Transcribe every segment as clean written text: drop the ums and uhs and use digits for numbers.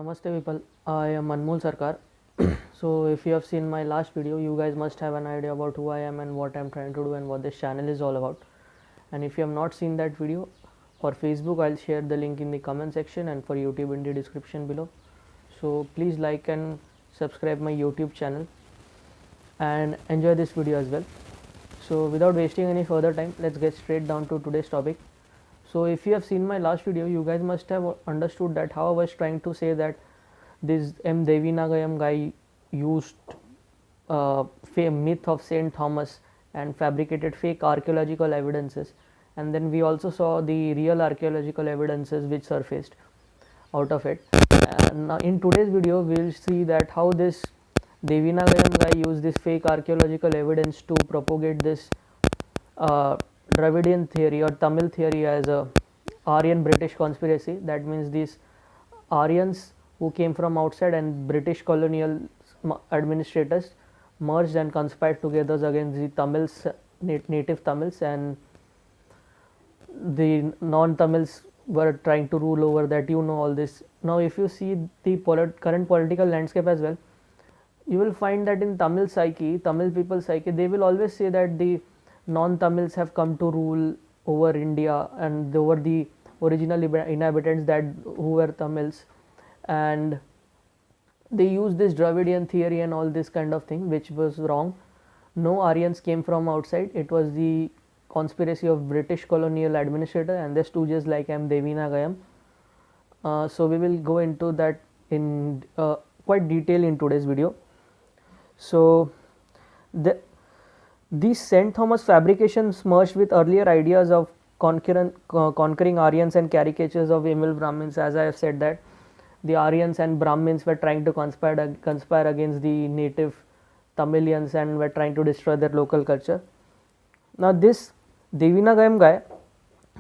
Namaste people, I am Anmol Sarkar. So if you have seen my last video, you guys must have an idea about who I am and what I am trying to do and what this channel is all about. And if you have not seen that video, for Facebook I'll share the link in the comment section, and for YouTube in the description below. So please like and subscribe my YouTube channel and enjoy this video as well. So without wasting any further time, let's get straight down to today's topic. So if you have seen my last video, you guys must have understood that how I was trying to say that this M. Devinagayam guy used myth of Saint Thomas and fabricated fake archaeological evidences, and then we also saw the real archaeological evidences which surfaced out of it. And now in today's video we will see that how this Devinagayam guy used this fake archaeological evidence to propagate this Dravidian theory or Tamil theory as a Aryan British conspiracy. That means these Aryans who came from outside and British colonial administrators merged and conspired together against the Tamils, native Tamils, and the non-Tamils were trying to rule over that. You know all this. Now if you see the current political landscape as well, you will find that in Tamil psyche, Tamil people's psyche, they will always say that the non-Tamils have come to rule over India and over the original inhabitants that who were Tamils, and they use this Dravidian theory and all this kind of thing, which was wrong. No Aryans came from outside. It was the conspiracy of British colonial administrator and the stooges like M. Devinagayam. So we will go into that in quite detail in today's video. So these St. Thomas fabrications merged with earlier ideas of conquering Aryans and caricatures of Emil Brahmins. As I have said that the Aryans and Brahmins were trying to conspire against the native Tamilians and were trying to destroy their local culture. Now this Devinagayam guy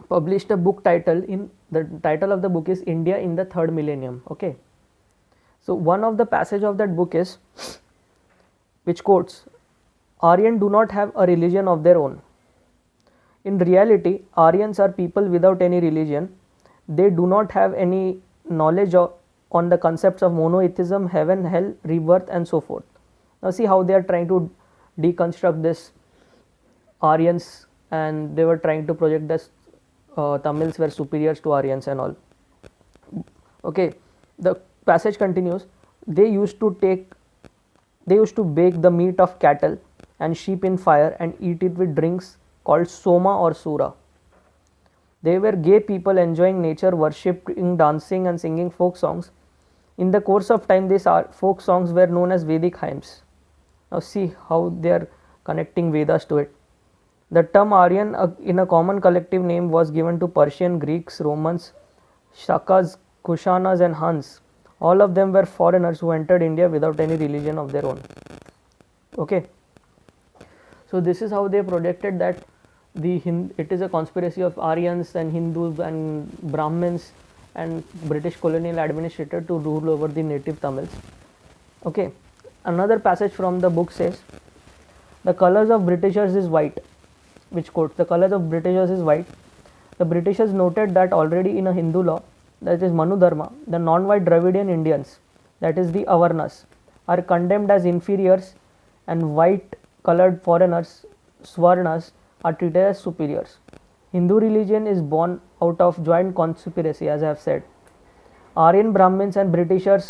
published a book title. In the title of the book is India in the Third Millennium. Okay, so one of the passage of that book is, which quotes, Aryan do not have a religion of their own. In reality, Aryans are people without any religion. They do not have any knowledge on the concepts of monotheism, heaven, hell, rebirth, and so forth. Now see how they are trying to deconstruct this Aryans, and they were trying to project that Tamils were superiors to Aryans and all. Okay, the passage continues. They used to bake the meat of cattle and sheep in fire and eat it with drinks called soma or sura. They were gay people enjoying nature, worshipping, dancing and singing folk songs. In the course of time, these folk songs were known as Vedic hymns. Now see how they are connecting Vedas to it. The term Aryan in a common collective name was given to Persian, Greeks, Romans, Shakas, Kushanas and Huns. All of them were foreigners who entered India without any religion of their own. Okay. So this is how they projected that it is a conspiracy of Aryans and Hindus and Brahmins and British colonial administrator to rule over the native Tamils. Okay, another passage from the book says, the colors of Britishers is white, which quotes, the colors of Britishers is white. The Britishers noted that already in a Hindu law, that is Manu Dharma, the non-white Dravidian Indians, that is the Avarnas, are condemned as inferiors, and white colored foreigners, Swarnas, are treated as superiors. Hindu religion is born out of joint conspiracy, as I have said. Aryan Brahmins and Britishers,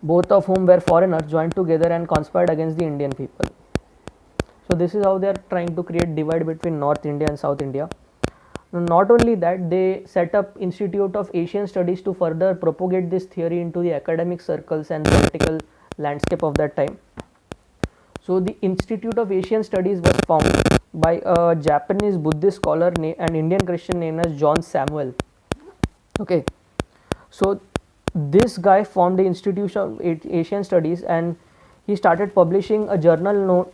both of whom were foreigners, joined together and conspired against the Indian people. So this is how they are trying to create divide between North India and South India. Not only that, they set up Institute of Asian Studies to further propagate this theory into the academic circles and political landscape of that time. So the Institute of Asian Studies was founded by a Japanese Buddhist scholar and Indian Christian named as John Samuel. Okay, so this guy formed the Institute of Asian Studies and he started publishing a journal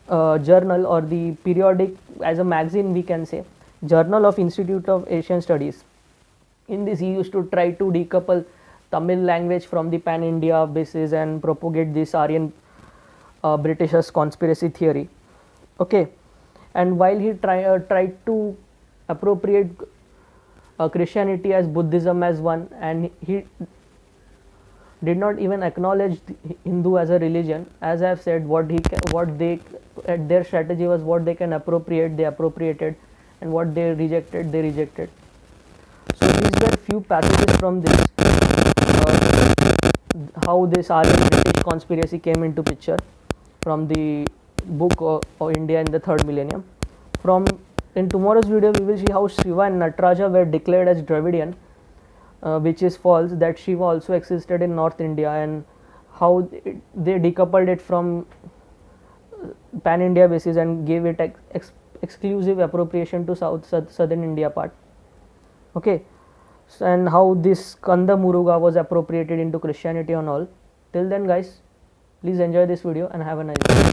or the periodic, as a magazine we can say, Journal of Institute of Asian Studies. In this he used to try to decouple Tamil language from the pan-India basis and propagate this Aryan Britishers conspiracy theory. Okay, and while he tried to appropriate Christianity as Buddhism as one, and he did not even acknowledge the Hindu as a religion. As I have said, what they their strategy was what they can appropriate, they appropriated, and what they rejected, they rejected. So these were few passages from this, how this Aryan British conspiracy came into picture from the book of India in the third millennium. From in tomorrow's video, we will see how Shiva and Nataraja were declared as Dravidian, which is false. That Shiva also existed in North India, and how they decoupled it from pan India basis and gave it exclusive appropriation to southern India part. Okay, so, and how this Kanda Muruga was appropriated into Christianity and all. Till then, guys, please enjoy this video and have a nice day.